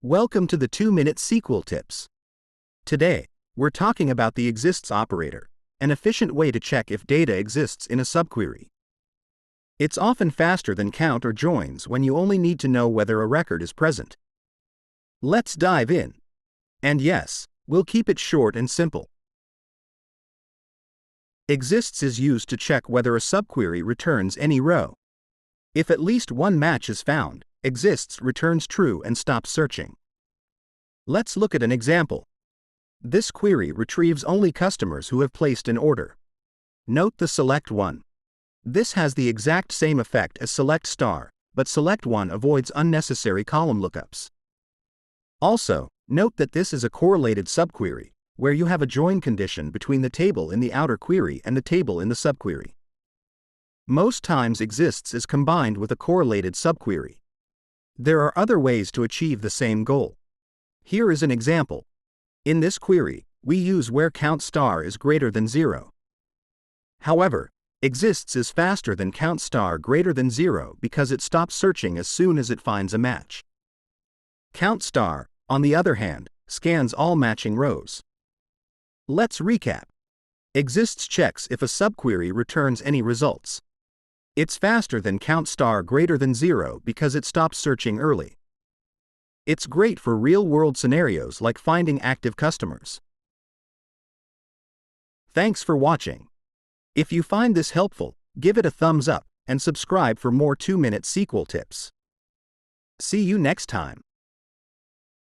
Welcome to the 2-Minute SQL Tips. Today, we're talking about the exists operator, an efficient way to check if data exists in a subquery. It's often faster than count or joins when you only need to know whether a record is present. Let's dive in. And yes, we'll keep it short and simple. Exists is used to check whether a subquery returns any row. If at least one match is found, exists returns true and stops searching. Let's look at an example. This query retrieves only customers who have placed an order. Note the select one. This has the exact same effect as select star, but select one avoids unnecessary column lookups. Also, note that this is a correlated subquery, where you have a join condition between the table in the outer query and the table in the subquery. Most times exists is combined with a correlated subquery. There are other ways to achieve the same goal. Here is an example. In this query, we use where count star is greater than 0. However, exists is faster than count star greater than 0 because it stops searching as soon as it finds a match. Count star, on the other hand, scans all matching rows. Let's recap. Exists checks if a subquery returns any results. It's faster than count star greater than 0 because it stops searching early. It's great for real-world scenarios like finding active customers. Thanks for watching. If you find this helpful, give it a thumbs up and subscribe for more 2-minute SQL tips. See you next time.